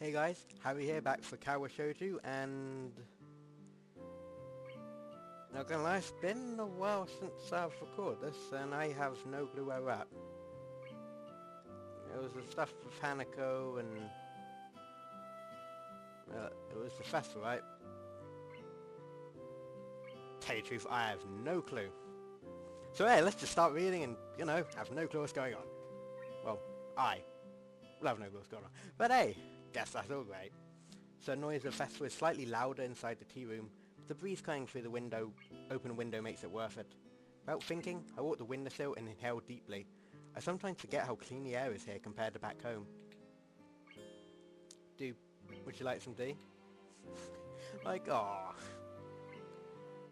Hey guys, Harry here, back for Katawa shoujo, and not gonna lie, it's been a while since I've recorded this, and I have no clue where we're at. It was the stuff with Hanako, and it was the festival, right? Tell you the truth, I have no clue. So hey, let's just start reading and, have no clue what's going on. Well, I will have no clue what's going on. But hey, guess that's all great. So the noise of the festival is slightly louder inside the tea room, but the breeze coming through the open window makes it worth it. Without thinking, I walk the windowsill and inhale deeply. I sometimes forget how clean the air is here compared to back home. Would you like some tea? Like, aw.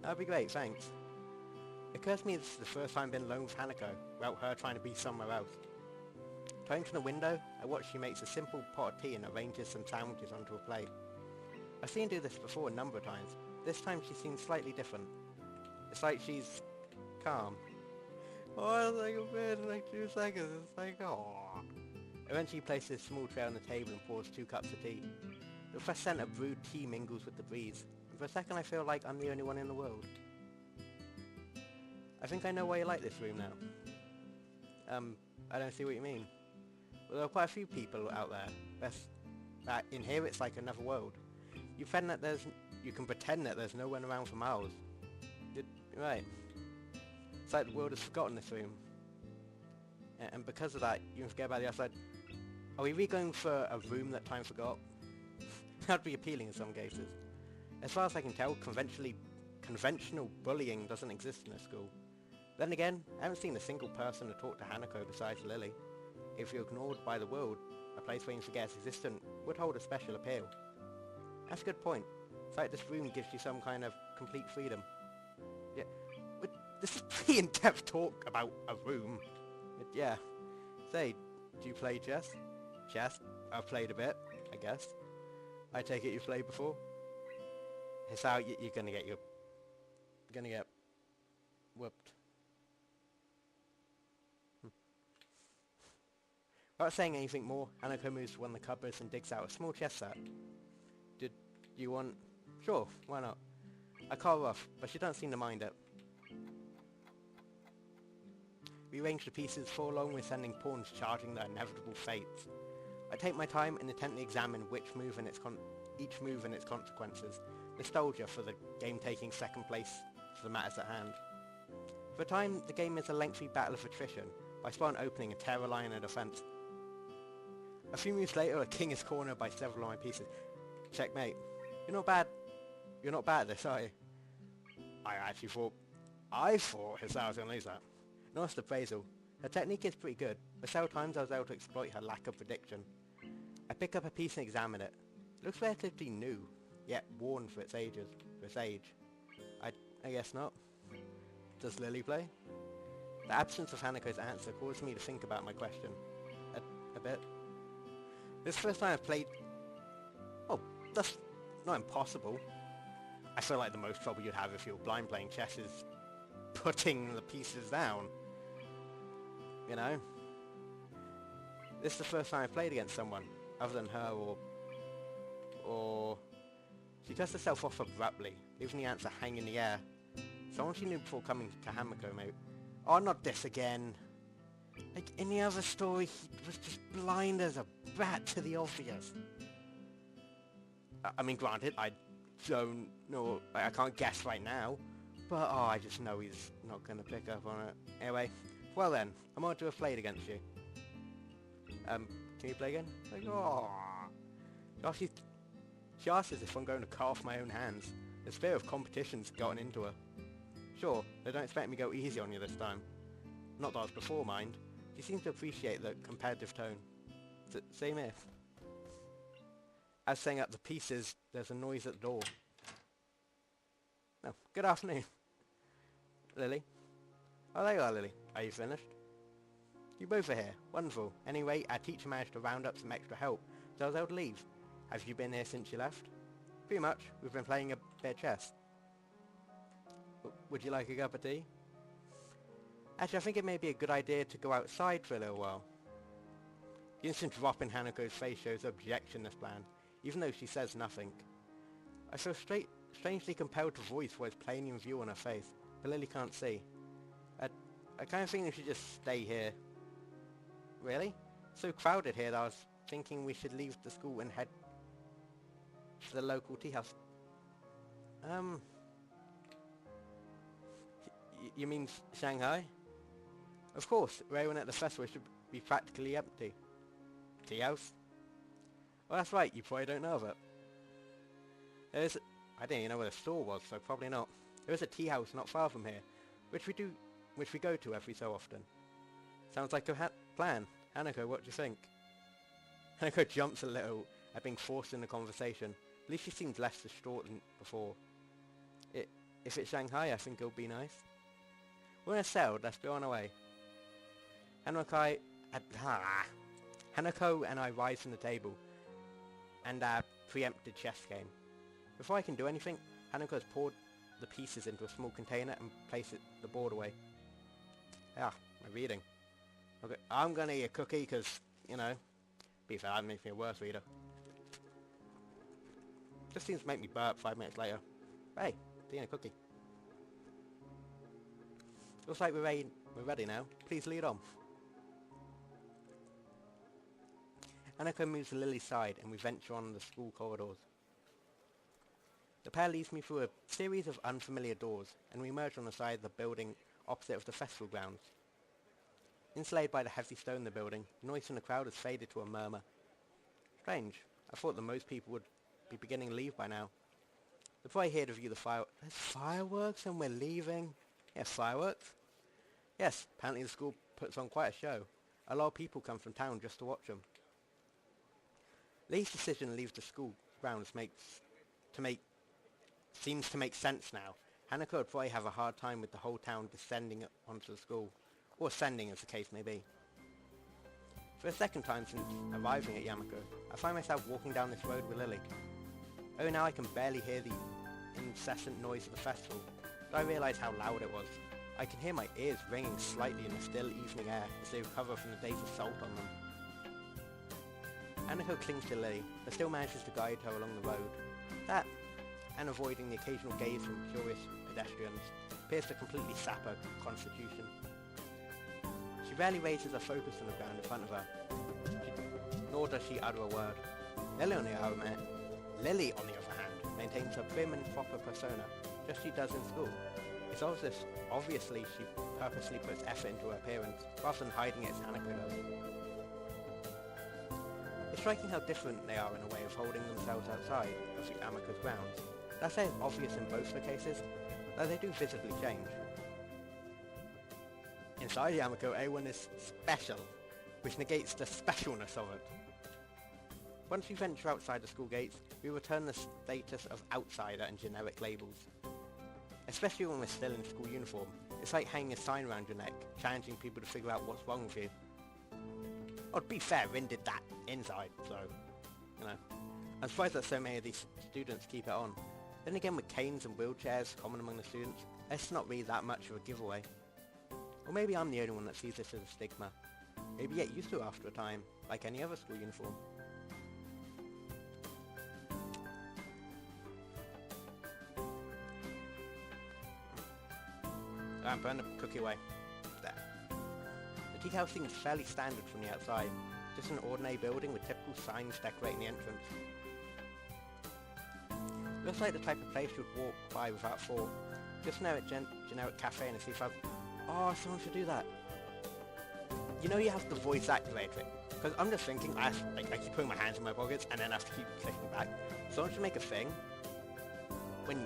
That'd be great, thanks. It occurs to me this is the first time I've been alone with Hanako, without her trying to be somewhere else. Turning from the window, I watch she makes a simple pot of tea and arranges some sandwiches onto a plate. I've seen her do this before a number of times. This time she seems slightly different. It's like she's calm. Oh, it's like a bit in like 2 seconds, it's like, aww. Eventually he places a small tray on the table and pours 2 cups of tea. The fresh scent of brewed tea mingles with the breeze, and for a second I feel like I'm the only one in the world. I think I know why you like this room now. I don't see what you mean. Well, there are quite a few people out there. In here it's like another world. You can pretend that there's no one around for miles. Right. It's like the world has forgotten this room. And because of that, you can forget about the outside. Are we really going for a room that time forgot? That'd be appealing in some cases. As far as I can tell, conventional bullying doesn't exist in this school. Then again, I haven't seen a single person to talk to Hanako besides Lily. If you're ignored by the world, a place where you forget it's existent would hold a special appeal. That's a good point. It's like this room gives you some kind of complete freedom. Yeah, but this is pretty in-depth talk about a room. But yeah. Say, do you play chess? Chess? I've played a bit, I guess. I take it you've played before? It's how you're gonna get whooped. Without saying anything more, Hanako moves to one of the cupboards and digs out a small chess set. Did you want... Sure, why not? I call her off, but she doesn't seem to mind it. We arrange the pieces for along with sending pawns charging their inevitable fates. I take my time and intently examine each move and its consequences. Nostalgia for the game taking second place for the matters at hand. For a time, the game is a lengthy battle of attrition, but I spot an opening and tear a line in defense. A few moves later, a king is cornered by several of my pieces. Checkmate. You're not bad at this, are you? I thought Hisawa was going to lose that. Nice appraisal. Her technique is pretty good, but several times I was able to exploit her lack of prediction. I pick up a piece and examine it. It looks relatively new, yet worn for its age. I guess not. Does Lily play? The absence of Hanako's answer caused me to think about my question. A bit. This is the first time I've played... Oh, that's not impossible. I feel like the most trouble you'd have if you're blind playing chess is putting the pieces down. You know? This is the first time I've played against someone, other than her or... She cuts herself off abruptly, leaving the answer hanging in the air. Someone she knew before coming to Hanako, maybe. Oh, not this again. Like in the other story, he was just blind as a bat to the obvious. I mean, granted, I don't know, I can't guess right now, but I just know he's not going to pick up on it. Anyway, well then, I'm on to have played against you. Can you play again? Like, oh. She asks as if I'm going to cut off my own hands. The spirit of competition's gotten into her. Sure, they don't expect me to go easy on you this time. Not that I was before, mind. She seems to appreciate the competitive tone. Same here. As setting up the pieces, there's a noise at the door. Oh, good afternoon. Lily? Oh, there you are, Lily. Are you finished? You both are here. Wonderful. Anyway, our teacher managed to round up some extra help, so I was able to leave. Have you been here since you left? Pretty much. We've been playing a bit of chess. Would you like a cup of tea? Actually, I think it may be a good idea to go outside for a little while. The instant drop in Hanako's face shows objection to this plan. even though she says nothing. I feel strangely compelled to voice what is plainly in view on her face, but Lily can't see. I kind of think we should just stay here. Really? So crowded here that I was thinking we should leave the school and head to the local tea house. You mean Shanghai? Of course, everyone at the festival should be practically empty. Tea house? Well, that's right, you probably don't know of it. I didn't even know where the store was, so probably not. There is a tea house not far from here, which we go to every so often. Sounds like a plan. Hanako, what do you think? Hanako jumps a little at being forced in the conversation. At least she seems less distraught than before. If it's Shanghai, I think it'll be nice. We're settled, let's go on our way. Hanako and I rise from the table and our preempted chess game. Before I can do anything, Hanako has poured the pieces into a small container and placed the board away. Ah, my reading. Okay, I'm gonna eat a cookie because, you know, be fair, that makes me a worse reader. Just seems to make me burp 5 minutes later. Hey, tea and a cookie. Looks like we're ready now. Please lead on. Hanako moves to Lily's side and we venture on the school corridors. The pair leads me through a series of unfamiliar doors and we emerge on the side of the building opposite of the festival grounds. Insulated by the heavy stone in the building, the noise from the crowd has faded to a murmur. Strange. I thought that most people would be beginning to leave by now. Before I hear the view of the fireworks... There's fireworks and we're leaving? Yes, fireworks? Yes, apparently the school puts on quite a show. A lot of people come from town just to watch them. Lee's decision to leave the school grounds seems to make sense now. Hanako would probably have a hard time with the whole town descending onto the school. Or ascending, as the case may be. For the second time since arriving at Yamako, I find myself walking down this road with Lily. Oh, now I can barely hear the incessant noise of the festival, but I realise how loud it was. I can hear my ears ringing slightly in the still evening air as they recover from the day's assault on them. Hanako clings to Lily, but still manages to guide her along the road. That, and avoiding the occasional gaze from curious pedestrians, appears to completely sap her constitution. She rarely raises her focus on the ground in front of her, nor does she utter a word. Lily, on the other hand, maintains her prim and proper persona, just as she does in school. It's obviously she purposely puts effort into her appearance, rather than hiding it as Hanako does. It's striking how different they are in a way of holding themselves outside of the Yamako's grounds. That's obvious in both the cases, though they do visibly change. Inside Yamako, everyone is special, which negates the specialness of it. Once we venture outside the school gates, we return the status of outsider and generic labels. Especially when we're still in school uniform, it's like hanging a sign around your neck, challenging people to figure out what's wrong with you. Oh, to be fair, Rin did that inside, so, you know. I'm surprised that so many of these students keep it on. Then again, with canes and wheelchairs common among the students, it's not really that much of a giveaway. Or maybe I'm the only one that sees this as a stigma. Maybe get used to it after a time, like any other school uniform. I'm burning the cookie away. There. The tea house seems fairly standard from the outside. Just an ordinary building with typical signs decorating the entrance. Looks like the type of place you'd walk by without thought. Just know a generic cafe and see if I've... Oh, someone should do that. You know you have to voice activate it. Because I'm just thinking, I keep putting my hands in my pockets and then I have to keep clicking back. Someone should make a thing. When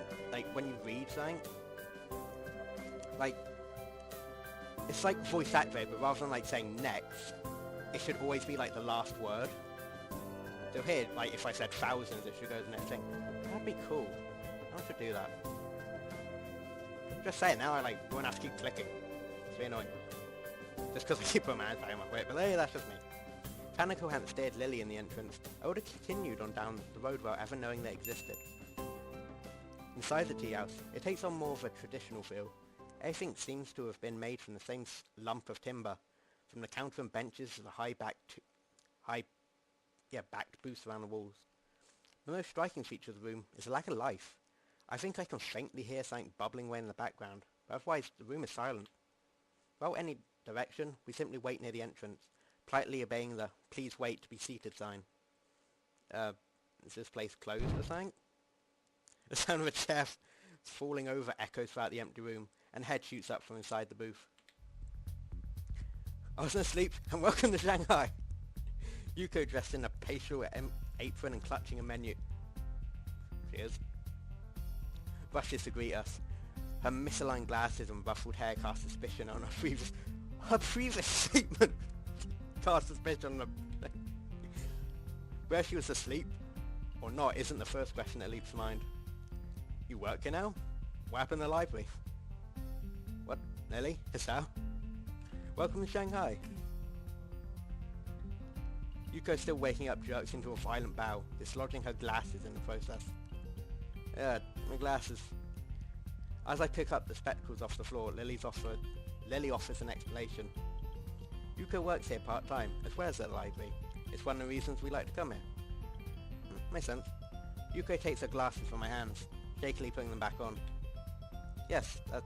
you read something. It's like voice activate, but rather than saying next, it should always be the last word. So here, if I said thousands, it should go to the next thing. That'd be cool. I should do that. Just saying, now I won't have to keep clicking. It's really annoying. Just because I keep putting my hands back in my pocket, but hey, that's just me. If Hanako hadn't stared Lily in the entrance, I would have continued on down the road without ever knowing they existed. Inside the tea house, it takes on more of a traditional feel. Everything seems to have been made from the same lump of timber, from the counter and benches to the backed booths around the walls. The most striking feature of the room is the lack of life. I think I can faintly hear something bubbling away in the background, but otherwise the room is silent. Without any direction, we simply wait near the entrance, politely obeying the "please wait to be seated" sign. Is this place closed or something? The sound of a chair falling over echoes throughout the empty room, and a head shoots up from inside the booth. I was asleep, and welcome to Shanghai! Yuko, dressed in a pastry apron and clutching a menu. Cheers. Rushes to greet us. Her misaligned glasses and ruffled hair cast suspicion on her previous statement. Cast suspicion on her... Where she was asleep, or not, isn't the first question that leaps to mind. You work here now? What happened in the library? What? Lily? Hisao? Welcome to Shanghai. Yuko, still waking up, jerks into a violent bow, dislodging her glasses in the process. Yeah, my glasses. As I pick up the spectacles off the floor, Lily offers an explanation. Yuko works here part-time, as well as at the library. It's one of the reasons we like to come here. Makes sense. Yuko takes her glasses from my hands, shakily putting them back on. Yes, that's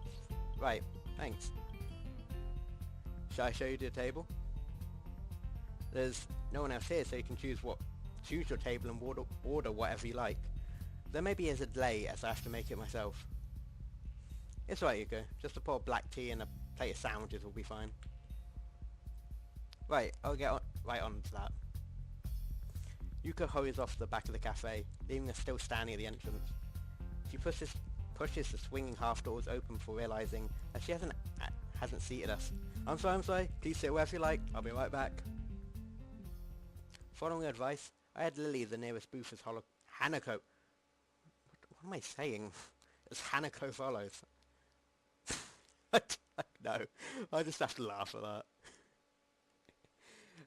right. Thanks. Shall I show you the table? There's no one else here, so you can choose your table and order whatever you like. There maybe is a delay, as I have to make it myself. It's right, Yuko. Just a pour of black tea and a plate of sandwiches will be fine. Right, I'll get right on to that. Yuko hurries off to the back of the cafe, leaving us still standing at the entrance. She pushes the swinging half doors open before realizing that she hasn't seated us. I'm sorry, please sit wherever you like, I'll be right back. Following her advice, I had Lily the nearest booth as Hanako. What am I saying? As Hanako follows. No, I just have to laugh at that.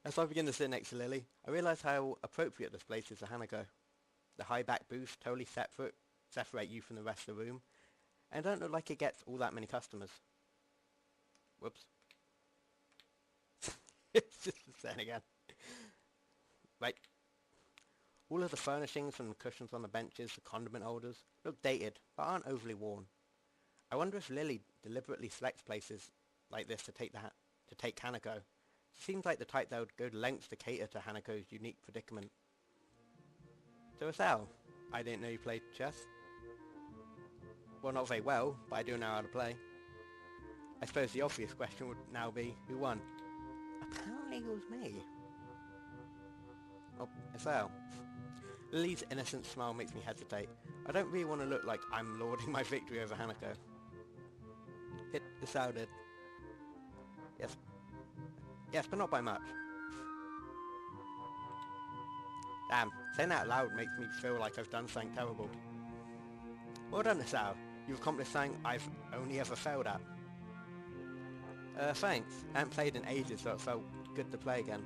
As I begin to sit next to Lily, I realise how appropriate this place is to Hanako. The high back booth totally separate you from the rest of the room, and don't look like it gets all that many customers. Whoops. It's just saying again. Right. All of the furnishings, from the cushions on the benches to condiment holders, look dated, but aren't overly worn. I wonder if Lily deliberately selects places like this to take Hanako. She seems like the type that would go to lengths to cater to Hanako's unique predicament. So Hisao, I didn't know you played chess. Well, not very well, but I do know how to play. I suppose the obvious question would now be, who won? Apparently it was me. Oh, Hisao. Lily's innocent smile makes me hesitate. I don't really want to look like I'm lording my victory over Hanako. Hisao did. Yes, but not by much. Damn, saying that out loud makes me feel like I've done something terrible. Well done, Hisao. You've accomplished something I've only ever failed at. Thanks. I haven't played in ages, so it felt good to play again.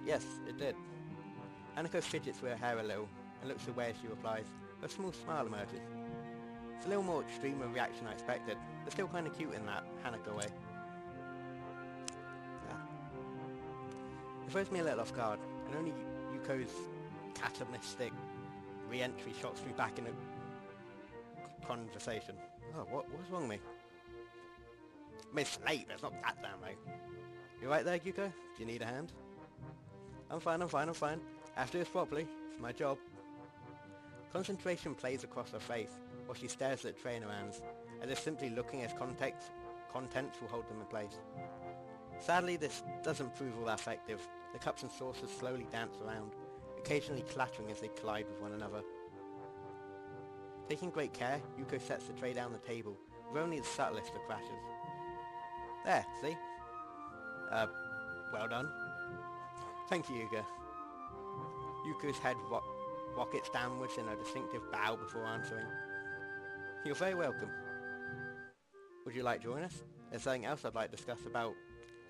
Yes, it did. Hanako fidgets with her hair a little, and looks away as she replies. A small smile emerges. It's a little more extreme of a reaction I expected, but still kind of cute in that Hanako way. It throws me a little off guard, and only Yuko's catalytic re-entry shocks me back in a conversation. Oh, what's wrong with me? I mean, it's late, but it's not that damn late. You right there, Yuko? Do you need a hand? I'm fine. I have to do this properly. It's my job. Concentration plays across her face while she stares at the tray in her hands, as if simply looking at contents will hold them in place. Sadly, this doesn't prove all that effective. The cups and saucers slowly dance around, occasionally clattering as they collide with one another. Taking great care, Yuko sets the tray down the table, with only the subtlest of crashes. There, see? Well done. Thank you, Yuko. Yuko's head rockets downwards in a distinctive bow before answering. You're very welcome. Would you like to join us? There's something else I'd like to discuss about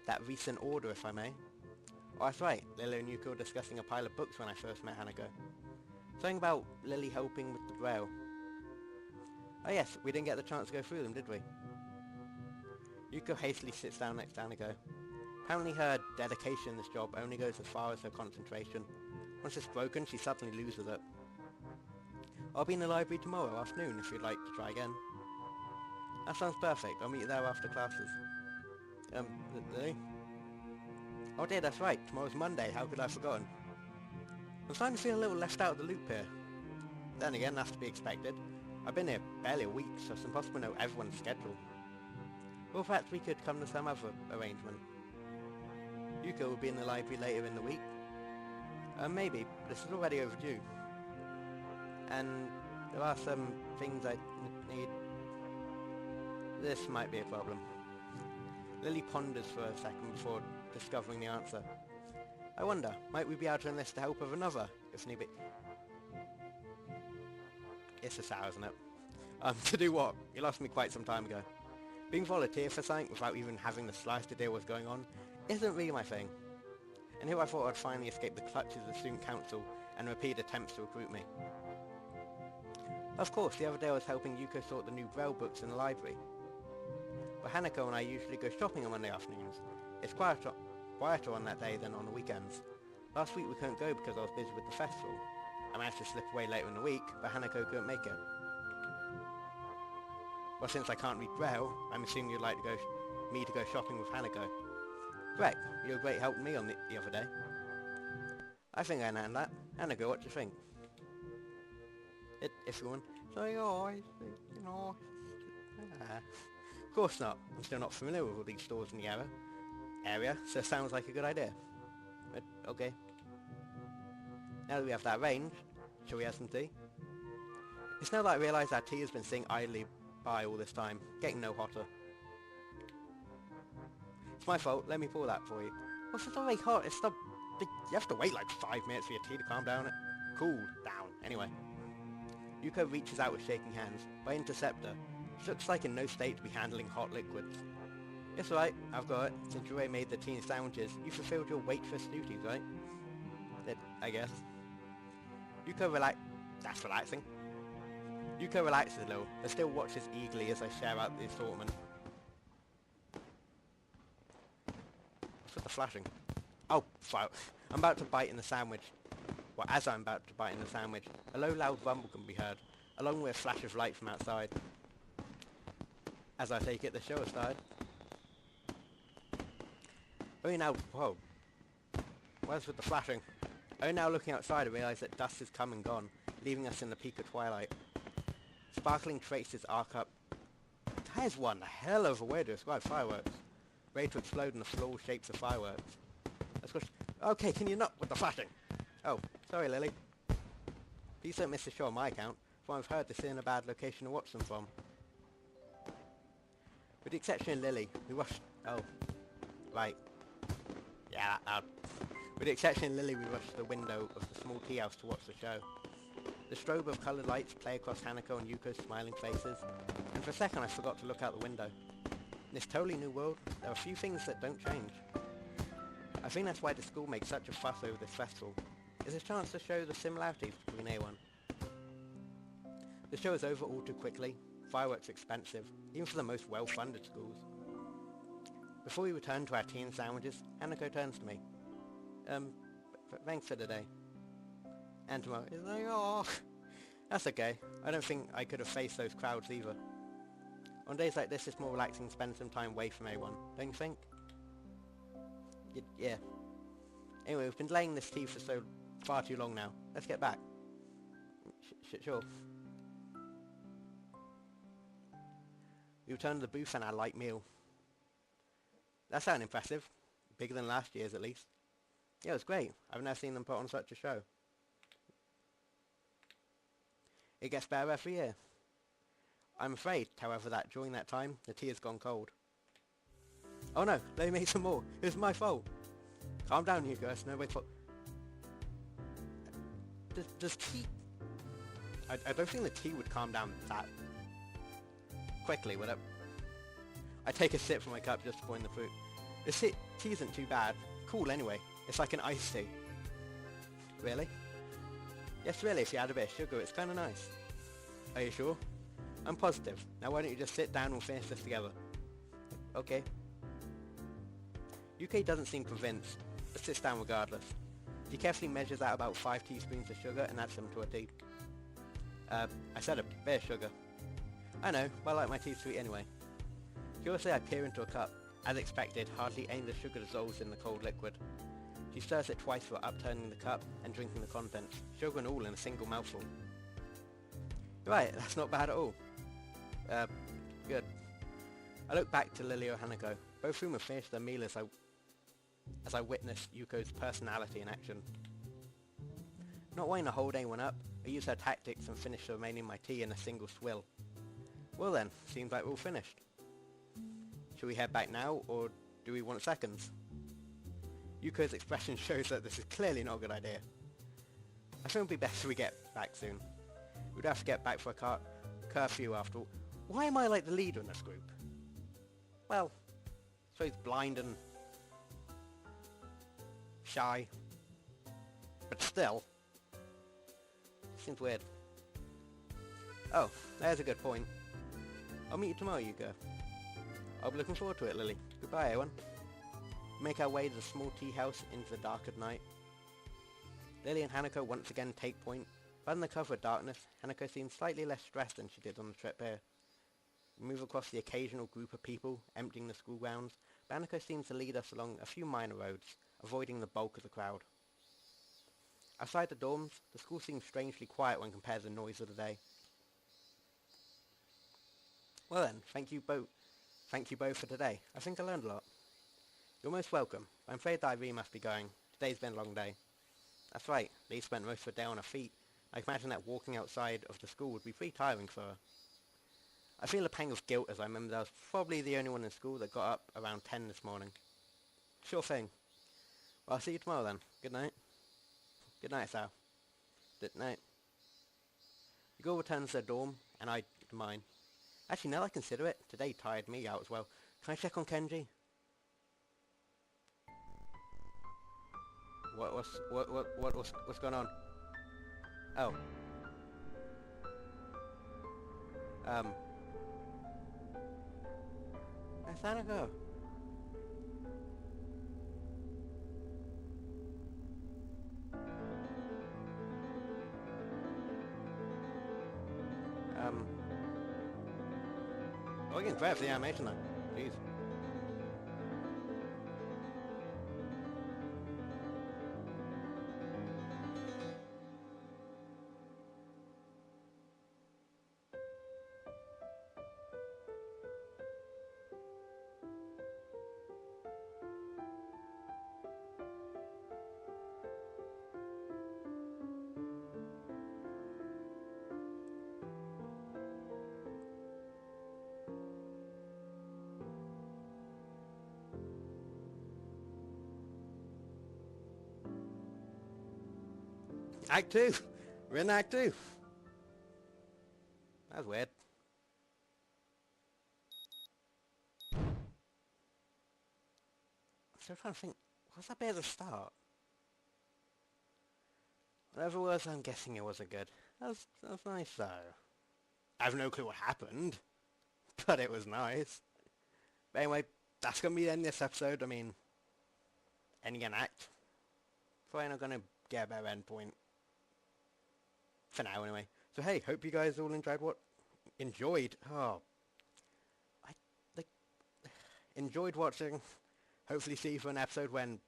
that recent order, if I may. Oh, that's right. Lily and Yuko were discussing a pile of books when I first met Hanako. Something about Lily helping with the braille. Oh yes, we didn't get the chance to go through them, did we? Yuko hastily sits down next to Hanako. Apparently her dedication in this job only goes as far as her concentration. Once it's broken, she suddenly loses it. I'll be in the library tomorrow afternoon if you'd like to try again. That sounds perfect. I'll meet you there after classes. Really? Oh dear, that's right. Tomorrow's Monday. How could I have forgotten? I'm starting to feel a little left out of the loop here. Then again, that's to be expected. I've been here barely a week, so it's impossible to know everyone's schedule. Or perhaps we could come to some other arrangement. Yuko will be in the library later in the week. Maybe, but this is already overdue. And there are some things I need. This might be a problem. Lily ponders for a second before discovering the answer. I wonder, might we be able to enlist the help of another, if need be? It's a sour, isn't it? To do what? You lost me quite some time ago. Being volunteer for something without even having the slightest idea what's going on isn't really my thing. And here I thought I'd finally escape the clutches of the student council and repeat attempts to recruit me. Of course, the other day I was helping Yuko sort the new Braille books in the library. But Hanako and I usually go shopping on Monday afternoons. It's quieter on that day than on the weekends. Last week we couldn't go because I was busy with the festival. I managed to slip away later in the week, but Hanako couldn't make it. Well, since I can't read Braille, I'm assuming you'd like me to go shopping with Hanako. Correct, you were great helping me on the other day. I think I know that. Hanako, what do you think? If you want. So of course not. I'm still not familiar with all these stores in the area, so it sounds like a good idea. But, okay. Now that we have that arranged, shall we have some tea? It's now that I realise our tea has been sitting idly by all this time, getting no hotter. It's my fault, let me pour that for you. Well, it's not very hot, it's not... You have to wait like 5 minutes for your tea to calm down. Cool down, anyway. Yuko reaches out with shaking hands, but I intercept her. She looks like in no state to be handling hot liquids. It's alright, I've got it. Since you already made the tea and sandwiches, you fulfilled your waitress duties, right? I guess. That's relaxing. Yuko relaxes a little, but still watches eagerly as I share out the assortment. What's with the flashing? Oh, fuck. I'm about to bite in the sandwich. Well, as I'm about to bite in the sandwich, a low loud rumble can be heard, along with a flash of light from outside. As I take it, the show has started. Only now, whoa. Where's with the flashing? Only now looking outside I realise that dusk has come and gone, leaving us in the peak of twilight. Sparkling traces arc up. That is one hell of a way to describe fireworks. Ready to explode in the floral shapes of fireworks. Okay, can you not with the flashing? Oh, sorry Lily. Please don't miss the show on my account, for I've heard this isn't a bad location to watch them from. With the exception of Lily, we rushed... Oh. Right. Yeah, with the exception of Lily, we rushed to the window of the small tea house to watch the show. The strobe of coloured lights play across Hanako and Yuko's smiling faces, and for a second I forgot to look out the window. In this totally new world, there are a few things that don't change. I think that's why the school makes such a fuss over this festival. It's a chance to show the similarities between A1. The show is over all too quickly. Fireworks are expensive, even for the most well-funded schools. Before we return to our tea and sandwiches, Hanako turns to me. Thanks for today. And tomorrow, it's like, oh, that's okay. I don't think I could have faced those crowds either. On days like this, it's more relaxing to spend some time away from A1, don't you think? Yeah. Anyway, we've been delaying this tea for far too long now. Let's get back. Sure. We returned to the booth and our light meal. That sounded impressive. Bigger than last year's, at least. Yeah, it was great. I've never seen them put on such a show. It gets better every year. I'm afraid, however, that during that time, the tea has gone cold. Oh no, they made some more. It was my fault. Calm down, you guys. Nobody's fault. Does tea... I don't think the tea would calm down that quickly, would it? I take a sip from my cup just to point the fruit. This tea isn't too bad. Cool anyway. It's like an iced tea. Really? Yes, really, if you add a bit of sugar, it's kind of nice. Are you sure? I'm positive. Now why don't you just sit down and we'll finish this together? Okay. UK doesn't seem convinced, but sits down regardless. He carefully measures out about 5 teaspoons of sugar and adds them to her tea. I said a bit of sugar. I know, but I like my tea sweet anyway. Curiously, I peer into a cup. As expected, hardly any of the sugar dissolves in the cold liquid. She stirs it twice before upturning the cup and drinking the contents, sugar and all in a single mouthful. Right, that's not bad at all. Good. I look back to Lily or Hanako. Both of whom have finished their meal as I witness Yuko's personality in action. Not wanting to hold anyone up, I use her tactics and finish the remaining of my tea in a single swill. Well then, seems like we're all finished. Should we head back now, or do we want seconds? Yuko's expression shows that this is clearly not a good idea. I think it would be best if we get back soon. We'd have to get back for a curfew after all. Why am I like the leader in this group? Well, I suppose blind and shy. But still. Seems weird. Oh, there's a good point. I'll meet you tomorrow, Yuko. I'll be looking forward to it, Lily. Goodbye, everyone. We make our way to the small tea house into the dark of night. Lily and Hanako once again take point. But under the cover of darkness, Hanako seems slightly less stressed than she did on the trip here. We move across the occasional group of people emptying the school grounds, but Hanako seems to lead us along a few minor roads, avoiding the bulk of the crowd. Outside the dorms, the school seems strangely quiet when compared to the noise of the day. Well then, thank you both for today. I think I learned a lot. You're most welcome. I'm afraid that I really must be going. Today's been a long day. That's right, Lee spent most of the day on her feet. I can imagine that walking outside of the school would be pretty tiring for her. I feel a pang of guilt as I remember that I was probably the only one in school that got up around 10 this morning. Sure thing. Well, I'll see you tomorrow then. Good night. Good night, Sal. Good night. The girl returns to her dorm, and I to mine. Actually, now that I consider it, today tired me out as well. Can I check on Kenji? What's going on? Oh. Where's Hanako? Oh, we can grab the animation though. Jeez. Act 2! We're in Act 2! That's weird. I'm still trying to think, what's that bit at the start? Whatever it was, I'm guessing it wasn't good. That was nice though. I have no clue what happened, but it was nice. But anyway, that's going to be the end of this episode. I mean, ending an act. Probably not going to get a better end point. For now, anyway. So hey, hope you guys all enjoyed. Enjoyed watching. Hopefully see you for an episode when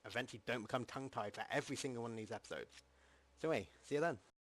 eventually don't become tongue-tied for every single one of these episodes. So hey, see you then.